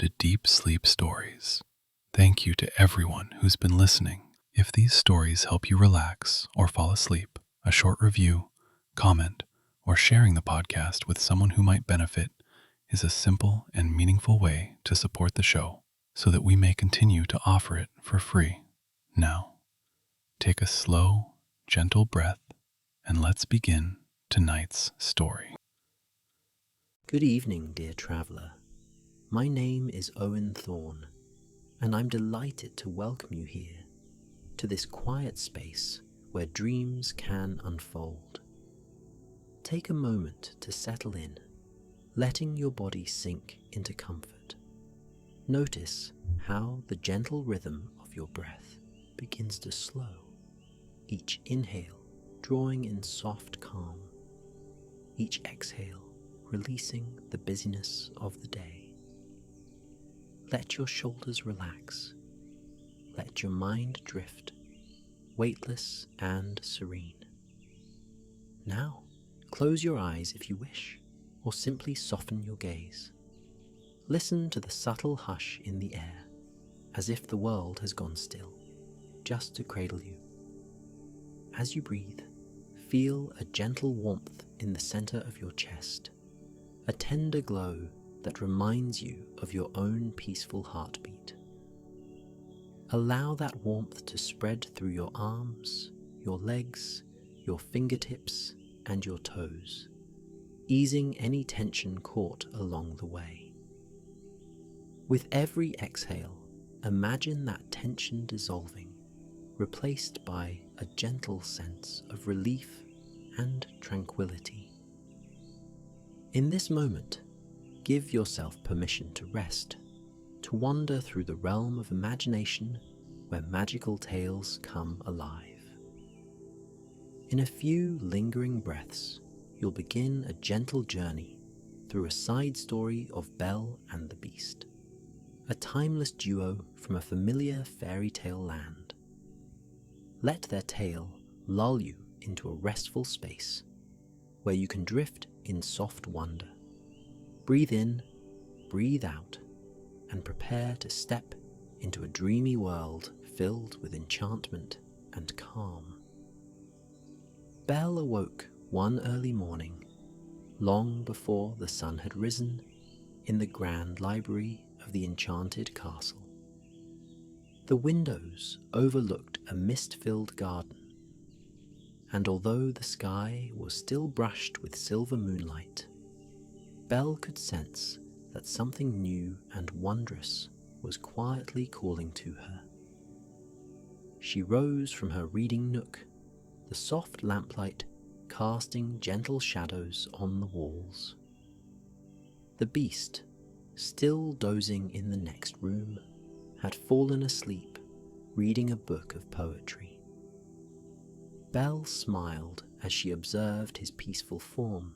to Deep Sleep Stories. Thank you to everyone who's been listening. If these stories help you relax or fall asleep, a short review, comment, or sharing the podcast with someone who might benefit is a simple and meaningful way to support the show so that we may continue to offer it for free. Now, take a slow, gentle breath and let's begin tonight's story. Good evening, dear traveller. My name is Owen Thorne, and I'm delighted to welcome you here to this quiet space where dreams can unfold. Take a moment to settle in, letting your body sink into comfort. Notice how the gentle rhythm of your breath begins to slow, each inhale drawing in soft calm, each exhale releasing the busyness of the day. Let your shoulders relax. Let your mind drift, weightless and serene. Now, close your eyes if you wish, or simply soften your gaze. Listen to the subtle hush in the air, as if the world has gone still, just to cradle you. As you breathe, feel a gentle warmth in the center of your chest, a tender glow that reminds you of your own peaceful heartbeat. Allow that warmth to spread through your arms, your legs, your fingertips, and your toes, easing any tension caught along the way. With every exhale, imagine that tension dissolving, replaced by a gentle sense of relief and tranquility. In this moment, give yourself permission to rest, to wander through the realm of imagination where magical tales come alive. In a few lingering breaths, you'll begin a gentle journey through a side story of Belle and the Beast, a timeless duo from a familiar fairy tale land. Let their tale lull you into a restful space where you can drift in soft wonder. Breathe in, breathe out, and prepare to step into a dreamy world filled with enchantment and calm. Belle awoke one early morning, long before the sun had risen, in the grand library of the enchanted castle. The windows overlooked a mist-filled garden, and although the sky was still brushed with silver moonlight, Belle could sense that something new and wondrous was quietly calling to her. She rose from her reading nook, the soft lamplight casting gentle shadows on the walls. The Beast, still dozing in the next room, had fallen asleep, reading a book of poetry. Belle smiled as she observed his peaceful form,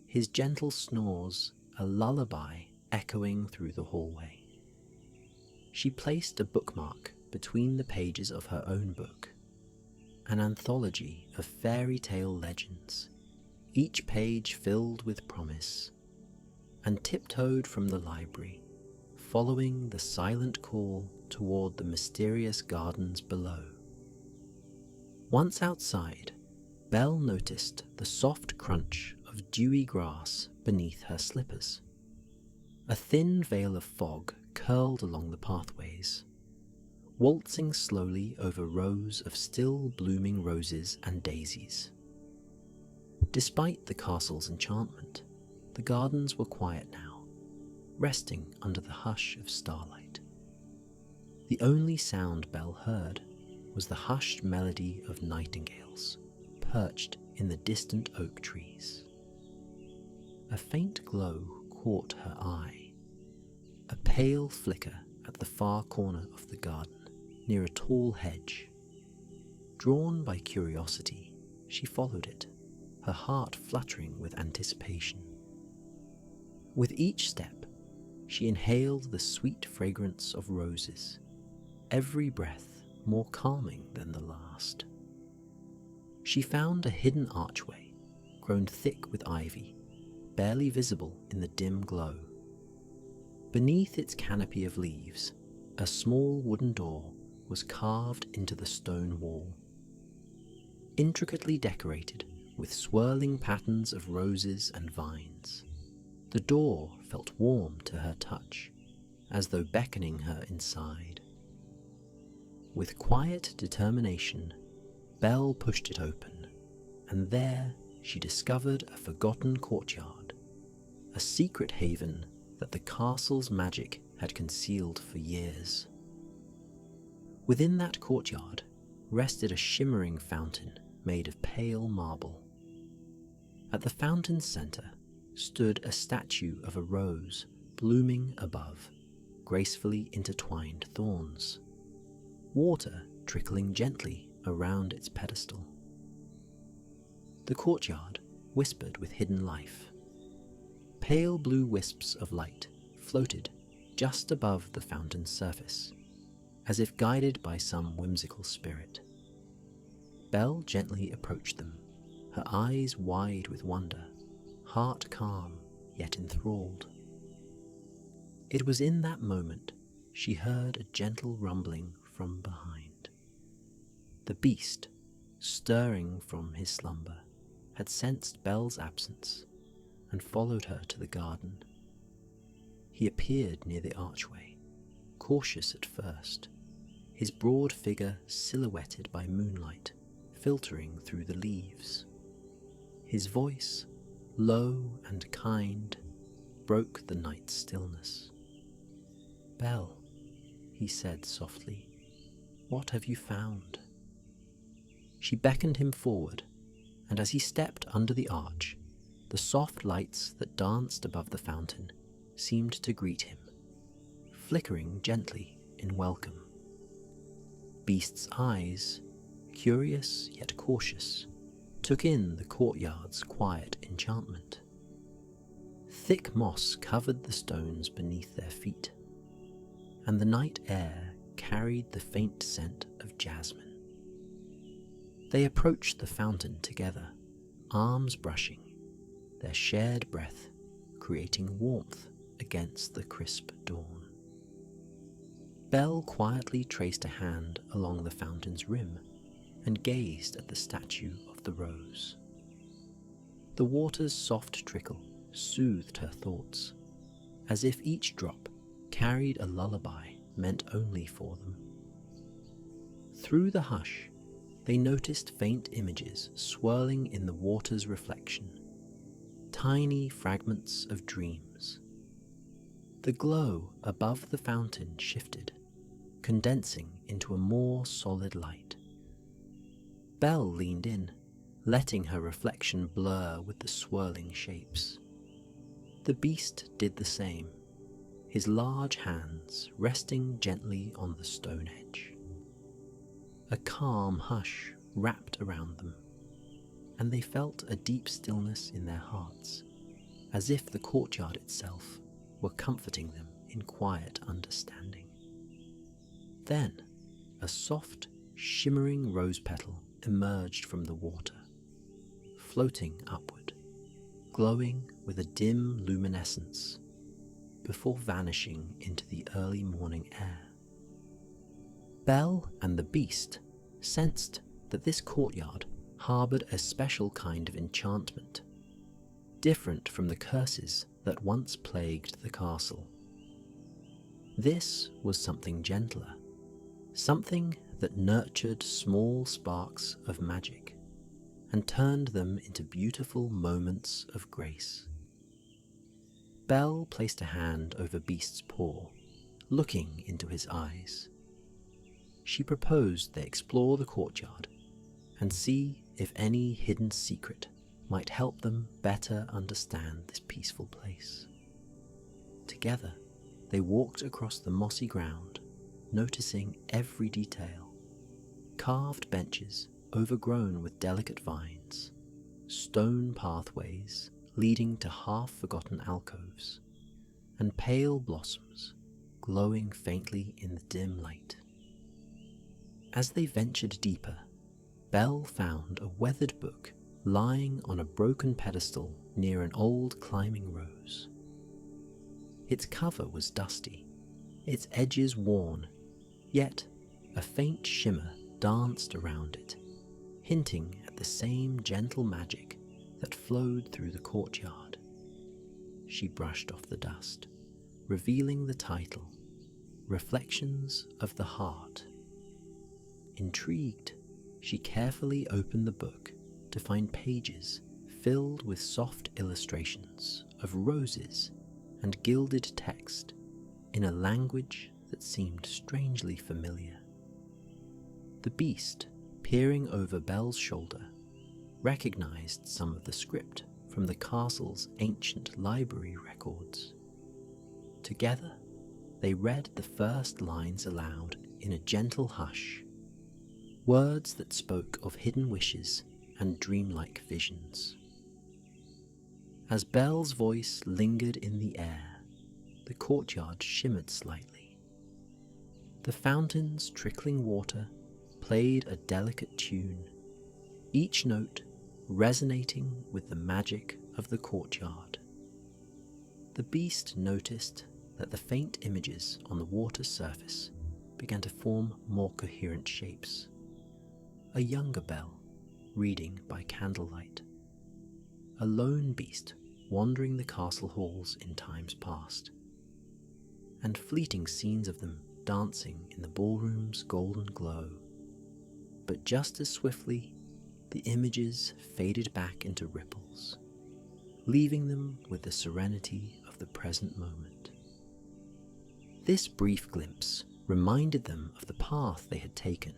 his gentle snores a lullaby echoing through the hallway. She placed a bookmark between the pages of her own book, an anthology of fairy tale legends, each page filled with promise, and tiptoed from the library, following the silent call toward the mysterious gardens below. Once outside, Belle noticed the soft crunch of dewy grass beneath her slippers. A thin veil of fog curled along the pathways, waltzing slowly over rows of still blooming roses and daisies. Despite the castle's enchantment, the gardens were quiet now, resting under the hush of starlight. The only sound Belle heard was the hushed melody of nightingales perched in the distant oak trees. A faint glow caught her eye, a pale flicker at the far corner of the garden near a tall hedge. Drawn by curiosity, she followed it, her heart fluttering with anticipation. With each step, she inhaled the sweet fragrance of roses, every breath more calming than the last. She found a hidden archway, grown thick with ivy, barely visible in the dim glow. Beneath its canopy of leaves, a small wooden door was carved into the stone wall. Intricately decorated with swirling patterns of roses and vines, the door felt warm to her touch, as though beckoning her inside. With quiet determination, Belle pushed it open, and there she discovered a forgotten courtyard, a secret haven that the castle's magic had concealed for years. Within that courtyard rested a shimmering fountain made of pale marble. At the fountain's center stood a statue of a rose blooming above gracefully intertwined thorns, water trickling gently around its pedestal. The courtyard whispered with hidden life. Pale blue wisps of light floated just above the fountain's surface, as if guided by some whimsical spirit. Belle gently approached them, her eyes wide with wonder, heart calm yet enthralled. It was in that moment she heard a gentle rumbling from behind. The beast, stirring from his slumber, had sensed Belle's absence and followed her to the garden. He appeared near the archway, cautious at first, his broad figure silhouetted by moonlight filtering through the leaves. His voice, low and kind, broke the night's stillness. "Belle," he said softly, "what have you found?" She beckoned him forward, and as he stepped under the arch, the soft lights that danced above the fountain seemed to greet him, flickering gently in welcome. Beast's eyes, curious yet cautious, took in the courtyard's quiet enchantment. Thick moss covered the stones beneath their feet, and the night air carried the faint scent of jasmine. They approached the fountain together, arms brushing, their shared breath creating warmth against the crisp dawn. Belle quietly traced a hand along the fountain's rim and gazed at the statue of the rose. The water's soft trickle soothed her thoughts, as if each drop carried a lullaby meant only for them. Through the hush, they noticed faint images swirling in the water's reflection, tiny fragments of dreams. The glow above the fountain shifted, condensing into a more solid light. Belle leaned in, letting her reflection blur with the swirling shapes. The beast did the same, his large hands resting gently on the stone edge. A calm hush wrapped around them, and they felt a deep stillness in their hearts, as if the courtyard itself were comforting them in quiet understanding. Then, a soft, shimmering rose petal emerged from the water, floating upward, glowing with a dim luminescence, before vanishing into the early morning air. Belle and the beast sensed that this courtyard harboured a special kind of enchantment, different from the curses that once plagued the castle. This was something gentler, something that nurtured small sparks of magic and turned them into beautiful moments of grace. Belle placed a hand over Beast's paw, looking into his eyes. She proposed they explore the courtyard and see if any hidden secret might help them better understand this peaceful place. Together, they walked across the mossy ground, noticing every detail: carved benches overgrown with delicate vines, stone pathways leading to half-forgotten alcoves, and pale blossoms glowing faintly in the dim light. As they ventured deeper, Belle found a weathered book lying on a broken pedestal near an old climbing rose. Its cover was dusty, its edges worn, yet a faint shimmer danced around it, hinting at the same gentle magic that flowed through the courtyard. She brushed off the dust, revealing the title, Reflections of the Heart. Intrigued, she carefully opened the book to find pages filled with soft illustrations of roses and gilded text in a language that seemed strangely familiar. The beast, peering over Belle's shoulder, recognized some of the script from the castle's ancient library records. Together, they read the first lines aloud in a gentle hush, words that spoke of hidden wishes and dreamlike visions. As Belle's voice lingered in the air, the courtyard shimmered slightly. The fountain's trickling water played a delicate tune, each note resonating with the magic of the courtyard. The beast noticed that the faint images on the water's surface began to form more coherent shapes. A younger Belle, reading by candlelight. A lone beast wandering the castle halls in times past, and fleeting scenes of them dancing in the ballroom's golden glow. But just as swiftly, the images faded back into ripples, leaving them with the serenity of the present moment. This brief glimpse reminded them of the path they had taken,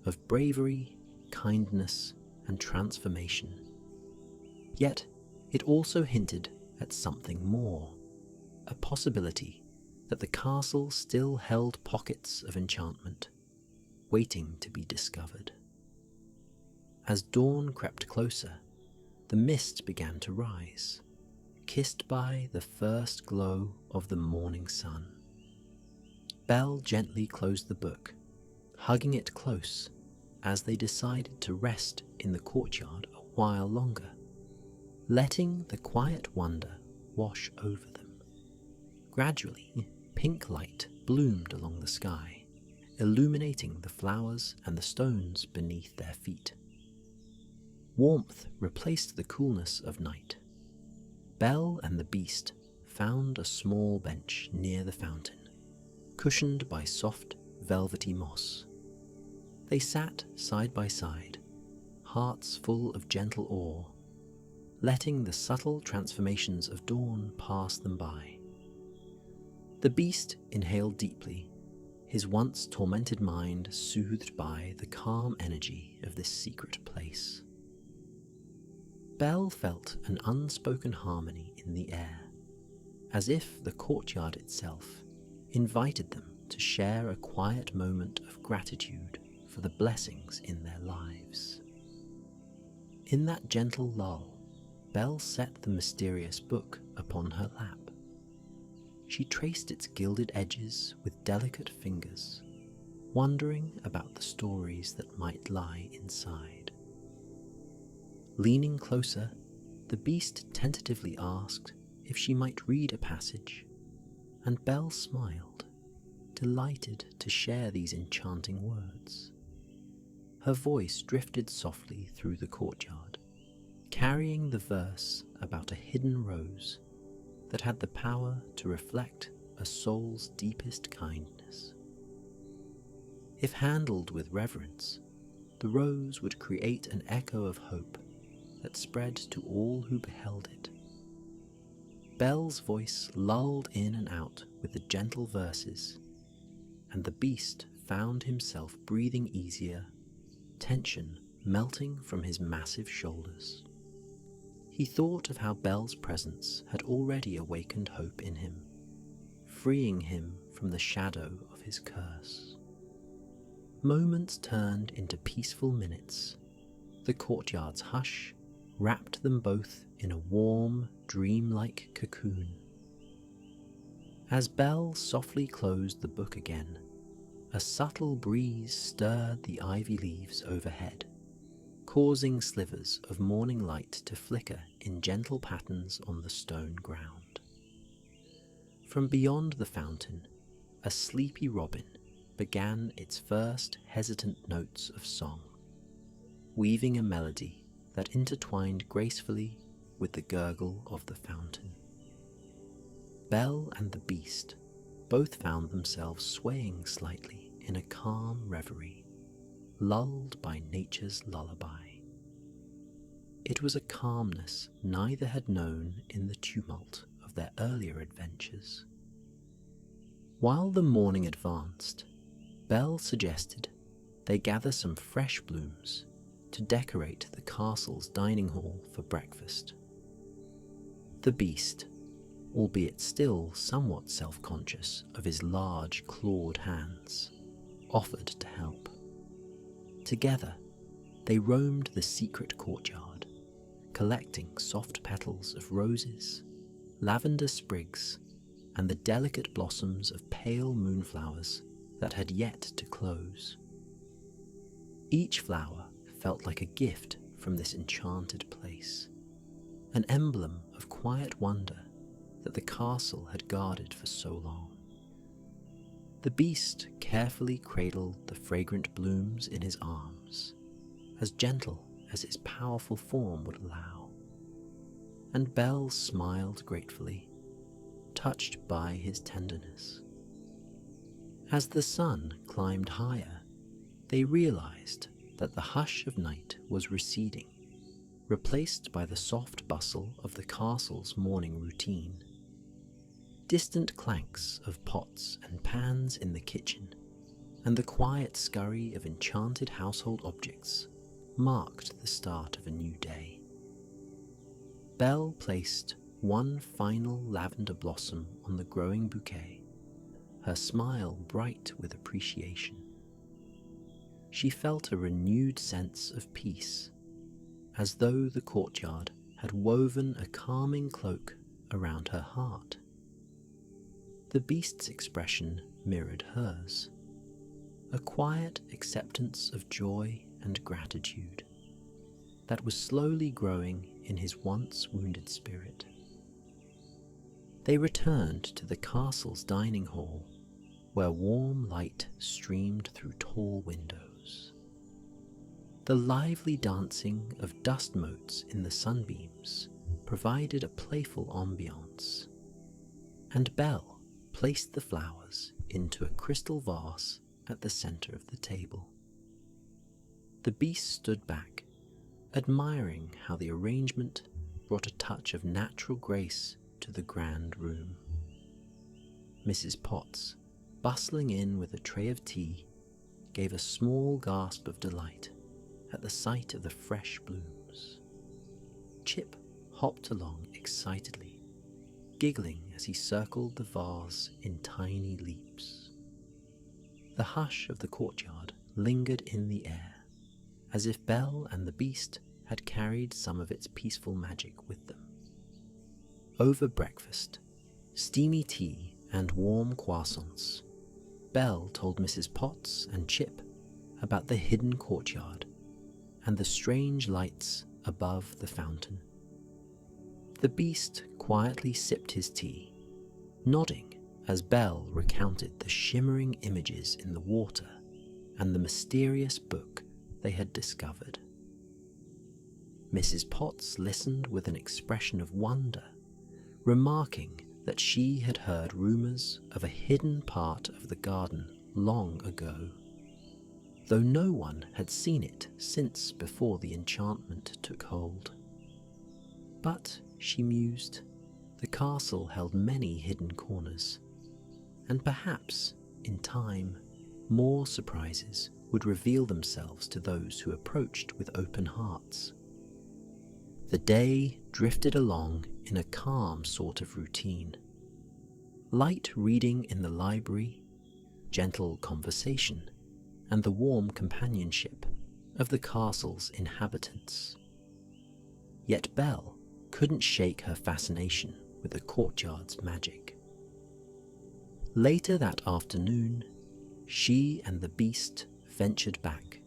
of bravery, kindness, and transformation. Yet it also hinted at something more, a possibility that the castle still held pockets of enchantment, waiting to be discovered. As dawn crept closer, the mist began to rise, kissed by the first glow of the morning sun. Belle gently closed the book, hugging it close as they decided to rest in the courtyard a while longer, letting the quiet wonder wash over them. Gradually, pink light bloomed along the sky, illuminating the flowers and the stones beneath their feet. Warmth replaced the coolness of night. Belle and the beast found a small bench near the fountain, cushioned by soft, velvety moss. They sat side by side, hearts full of gentle awe, letting the subtle transformations of dawn pass them by. The beast inhaled deeply, his once tormented mind soothed by the calm energy of this secret place. Belle felt an unspoken harmony in the air, as if the courtyard itself invited them to share a quiet moment of gratitude for the blessings in their lives. In that gentle lull, Belle set the mysterious book upon her lap. She traced its gilded edges with delicate fingers, wondering about the stories that might lie inside. Leaning closer, the beast tentatively asked if she might read a passage, and Belle smiled, delighted to share these enchanting words. Her voice drifted softly through the courtyard, carrying the verse about a hidden rose that had the power to reflect a soul's deepest kindness. If handled with reverence, the rose would create an echo of hope that spread to all who beheld it. Belle's voice lulled in and out with the gentle verses, and the beast found himself breathing easier, tension melting from his massive shoulders. He thought of how Belle's presence had already awakened hope in him, freeing him from the shadow of his curse. Moments turned into peaceful minutes. The courtyard's hush wrapped them both in a warm, dreamlike cocoon. As Belle softly closed the book again, a subtle breeze stirred the ivy leaves overhead, causing slivers of morning light to flicker in gentle patterns on the stone ground. From beyond the fountain, a sleepy robin began its first hesitant notes of song, weaving a melody that intertwined gracefully with the gurgle of the fountain. Belle and the beast both found themselves swaying slightly in a calm reverie, lulled by nature's lullaby. It was a calmness neither had known in the tumult of their earlier adventures. While the morning advanced, Belle suggested they gather some fresh blooms to decorate the castle's dining hall for breakfast. The beast, albeit still somewhat self-conscious of his large clawed hands, offered to help. Together, they roamed the secret courtyard, collecting soft petals of roses, lavender sprigs, and the delicate blossoms of pale moonflowers that had yet to close. Each flower felt like a gift from this enchanted place, an emblem of quiet wonder that the castle had guarded for so long. The beast carefully cradled the fragrant blooms in his arms, as gentle as his powerful form would allow, and Belle smiled gratefully, touched by his tenderness. As the sun climbed higher, they realized that the hush of night was receding, replaced by the soft bustle of the castle's morning routine. Distant clanks of pots and pans in the kitchen, and the quiet scurry of enchanted household objects marked the start of a new day. Belle placed one final lavender blossom on the growing bouquet, her smile bright with appreciation. She felt a renewed sense of peace, as though the courtyard had woven a calming cloak around her heart. The beast's expression mirrored hers, a quiet acceptance of joy and gratitude that was slowly growing in his once wounded spirit. They returned to the castle's dining hall, where warm light streamed through tall windows. The lively dancing of dust motes in the sunbeams provided a playful ambiance, and Belle placed the flowers into a crystal vase at the center of the table. The beast stood back, admiring how the arrangement brought a touch of natural grace to the grand room. Mrs. Potts, bustling in with a tray of tea, gave a small gasp of delight at the sight of the fresh blooms. Chip hopped along excitedly, giggling as he circled the vase in tiny leaps. The hush of the courtyard lingered in the air, as if Belle and the beast had carried some of its peaceful magic with them. Over breakfast, steamy tea and warm croissants, Belle told Mrs. Potts and Chip about the hidden courtyard and the strange lights above the fountain. The beast quietly sipped his tea, nodding as Belle recounted the shimmering images in the water and the mysterious book they had discovered. Mrs. Potts listened with an expression of wonder, remarking that she had heard rumours of a hidden part of the garden long ago, though no one had seen it since before the enchantment took hold. But, she mused, the castle held many hidden corners, and perhaps, in time, more surprises would reveal themselves to those who approached with open hearts. The day drifted along in a calm sort of routine. Light reading in the library, gentle conversation, and the warm companionship of the castle's inhabitants. Yet Belle couldn't shake her fascination with the courtyard's magic. Later that afternoon, she and the beast ventured back,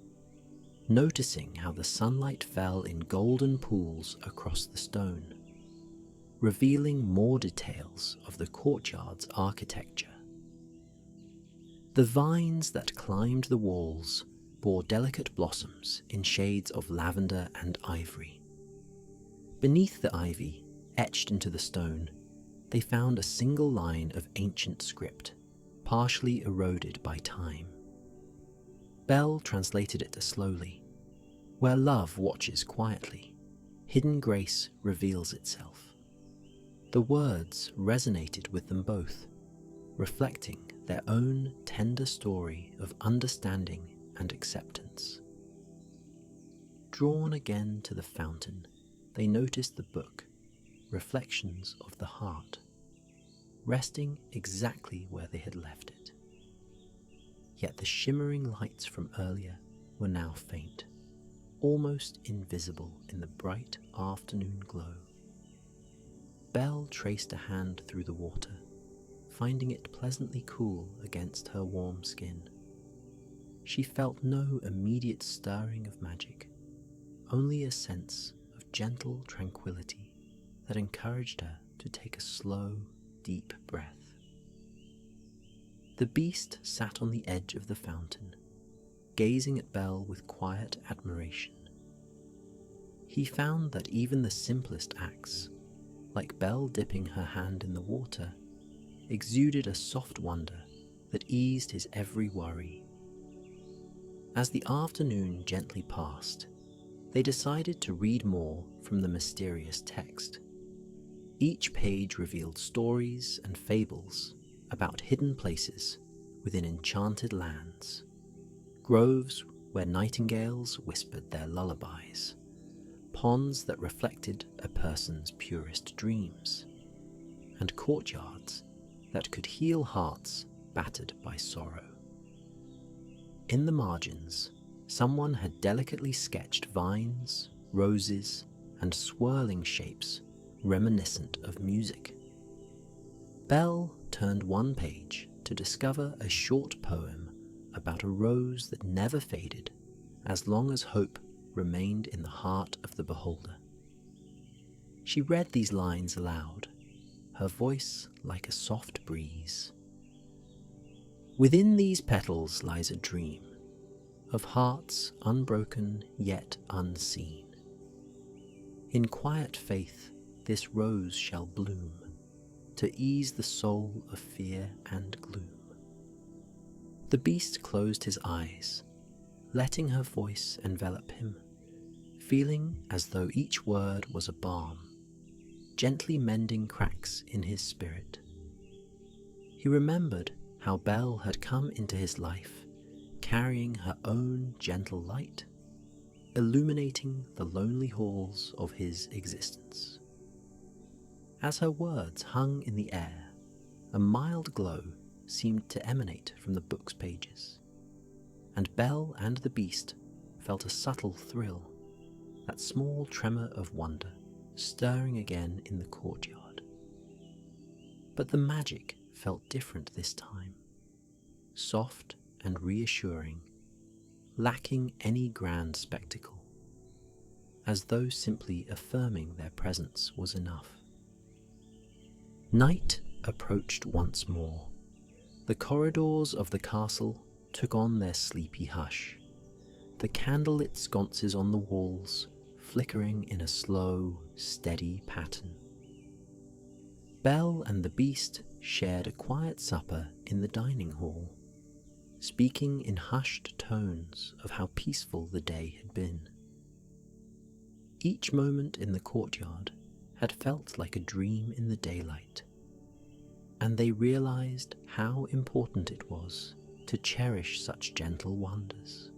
noticing how the sunlight fell in golden pools across the stone. revealing more details of the courtyard's architecture. The vines that climbed the walls bore delicate blossoms in shades of lavender and ivory. Beneath the ivy, etched into the stone, they found a single line of ancient script, partially eroded by time. Belle translated it slowly. Where love watches quietly, hidden grace reveals itself. The words resonated with them both, reflecting their own tender story of understanding and acceptance. Drawn again to the fountain, they noticed the book, Reflections of the Heart, resting exactly where they had left it. Yet the shimmering lights from earlier were now faint, almost invisible in the bright afternoon glow. Belle traced a hand through the water, finding it pleasantly cool against her warm skin. She felt no immediate stirring of magic, only a sense of gentle tranquility that encouraged her to take a slow, deep breath. The beast sat on the edge of the fountain, gazing at Belle with quiet admiration. He found that even the simplest acts, like Belle dipping her hand in the water, exuded a soft wonder that eased his every worry. As the afternoon gently passed, they decided to read more from the mysterious text. Each page revealed stories and fables about hidden places within enchanted lands, groves where nightingales whispered their lullabies, ponds that reflected a person's purest dreams, and courtyards that could heal hearts battered by sorrow. In the margins, someone had delicately sketched vines, roses, and swirling shapes reminiscent of music. Belle turned one page to discover a short poem about a rose that never faded as long as hope remained in the heart of the beholder. She read these lines aloud, her voice like a soft breeze. Within these petals lies a dream of hearts unbroken yet unseen. In quiet faith this rose shall bloom to ease the soul of fear and gloom. The beast closed his eyes, letting her voice envelop him, feeling as though each word was a balm, gently mending cracks in his spirit. He remembered how Belle had come into his life, carrying her own gentle light, illuminating the lonely halls of his existence. As her words hung in the air, a mild glow seemed to emanate from the book's pages, and Belle and the beast felt a subtle thrill, that small tremor of wonder stirring again in the courtyard. But the magic felt different this time, soft and reassuring, lacking any grand spectacle, as though simply affirming their presence was enough. Night approached once more. The corridors of the castle took on their sleepy hush, the candlelit sconces on the walls flickering in a slow, steady pattern. Belle and the beast shared a quiet supper in the dining hall, speaking in hushed tones of how peaceful the day had been. Each moment in the courtyard had felt like a dream in the daylight, and they realized how important it was to cherish such gentle wonders.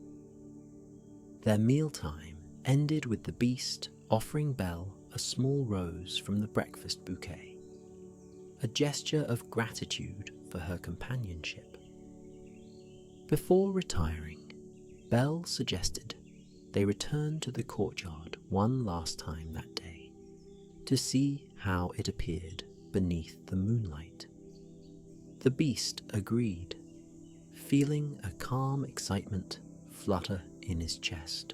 Their mealtime ended with the beast offering Belle a small rose from the breakfast bouquet, a gesture of gratitude for her companionship. Before retiring, Belle suggested they return to the courtyard one last time that day, to see how it appeared beneath the moonlight. The beast agreed, feeling a calm excitement flutter in his chest.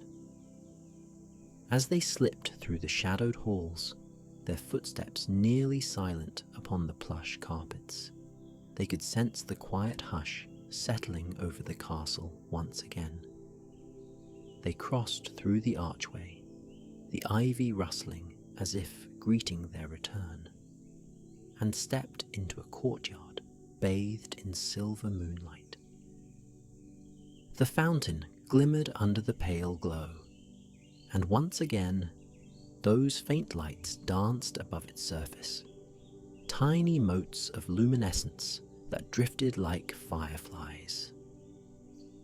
As they slipped through the shadowed halls, their footsteps nearly silent upon the plush carpets, they could sense the quiet hush settling over the castle once again. They crossed through the archway, the ivy rustling as if greeting their return, and stepped into a courtyard bathed in silver moonlight. The fountain glimmered under the pale glow, and once again those faint lights danced above its surface, tiny motes of luminescence that drifted like fireflies.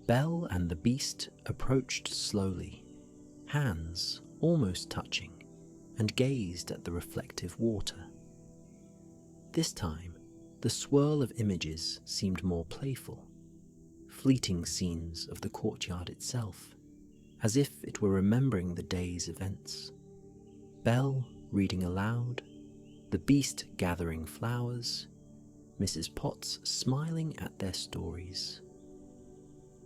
Belle and the beast approached slowly, hands almost touching, and gazed at the reflective water. This time, the swirl of images seemed more playful, fleeting scenes of the courtyard itself, as if it were remembering the day's events. Belle reading aloud, the beast gathering flowers, Mrs. Potts smiling at their stories.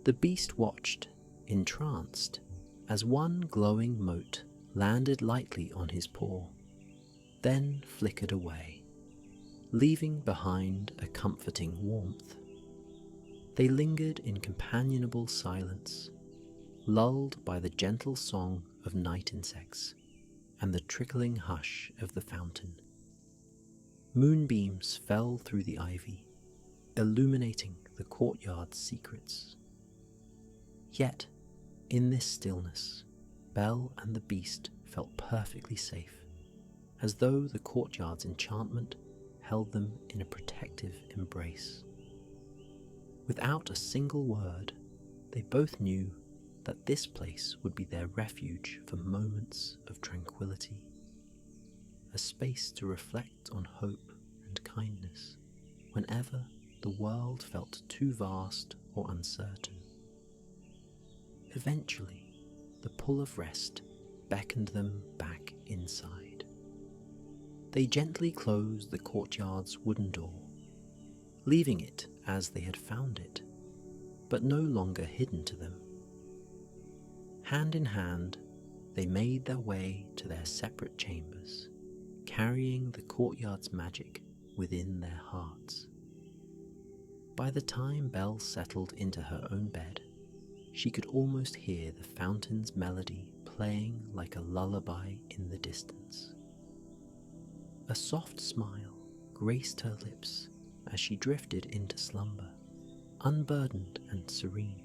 The beast watched, entranced, as one glowing mote landed lightly on his paw, then flickered away, leaving behind a comforting warmth. They lingered in companionable silence, lulled by the gentle song of night insects and the trickling hush of the fountain. Moonbeams fell through the ivy, illuminating the courtyard's secrets. Yet, in this stillness, Belle and the beast felt perfectly safe, as though the courtyard's enchantment held them in a protective embrace. Without a single word, they both knew that this place would be their refuge for moments of tranquility, a space to reflect on hope and kindness whenever the world felt too vast or uncertain. Eventually, the pull of rest beckoned them back inside. They gently closed the courtyard's wooden door, leaving it as they had found it, but no longer hidden to them. Hand in hand, they made their way to their separate chambers, carrying the courtyard's magic within their hearts. By the time Belle settled into her own bed, she could almost hear the fountain's melody playing like a lullaby in the distance. A soft smile graced her lips as she drifted into slumber, unburdened and serene.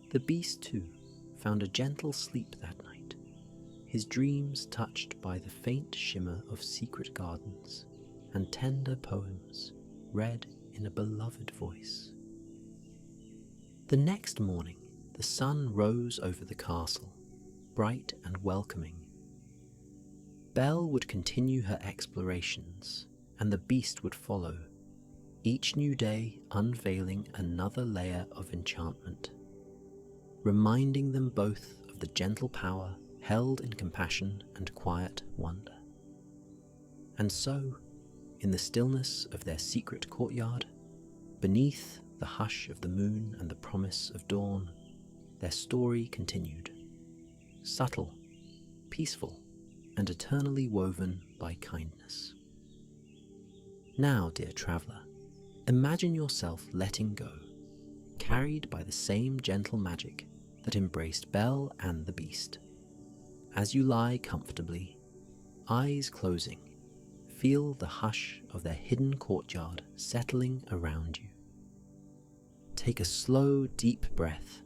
The beast, too, found a gentle sleep that night, his dreams touched by the faint shimmer of secret gardens and tender poems read in a beloved voice. The next morning, the sun rose over the castle, bright and welcoming. Belle would continue her explorations, and the beast would follow, each new day unveiling another layer of enchantment, reminding them both of the gentle power held in compassion and quiet wonder. And so, in the stillness of their secret courtyard, beneath the hush of the moon and the promise of dawn, their story continued, subtle, peaceful, and eternally woven by kindness. Now, dear traveller, imagine yourself letting go, carried by the same gentle magic that embraced Belle and the beast. As you lie comfortably, eyes closing, feel the hush of their hidden courtyard settling around you. Take a slow, deep breath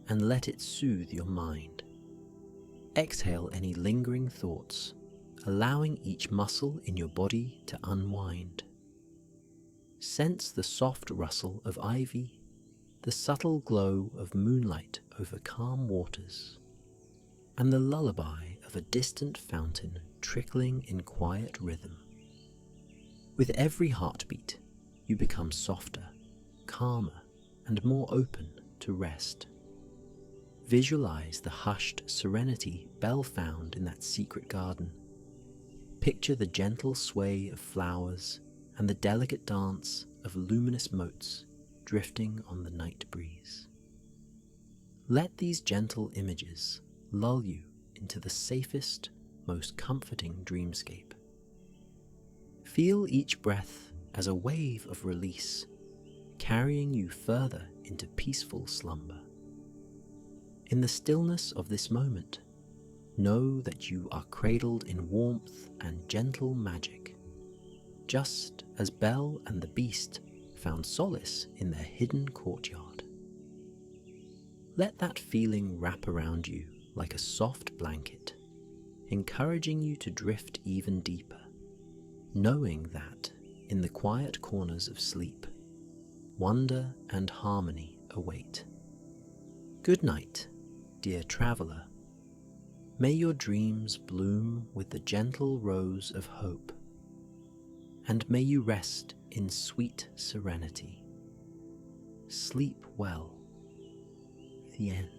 and let it soothe your mind. Exhale any lingering thoughts, allowing each muscle in your body to unwind. Sense the soft rustle of ivy, the subtle glow of moonlight over calm waters, and the lullaby of a distant fountain trickling in quiet rhythm. With every heartbeat, you become softer, calmer, and more open to rest. Visualize the hushed serenity Belle found in that secret garden. Picture the gentle sway of flowers and the delicate dance of luminous motes drifting on the night breeze. Let these gentle images lull you into the safest, most comforting dreamscape. Feel each breath as a wave of release, carrying you further into peaceful slumber. In the stillness of this moment, know that you are cradled in warmth and gentle magic, just as Belle and the Beast found solace in their hidden courtyard. Let that feeling wrap around you like a soft blanket, encouraging you to drift even deeper, knowing that in the quiet corners of sleep, wonder and harmony await. Good night, dear traveler. May your dreams bloom with the gentle rose of hope, and may you rest in sweet serenity. Sleep well. The end.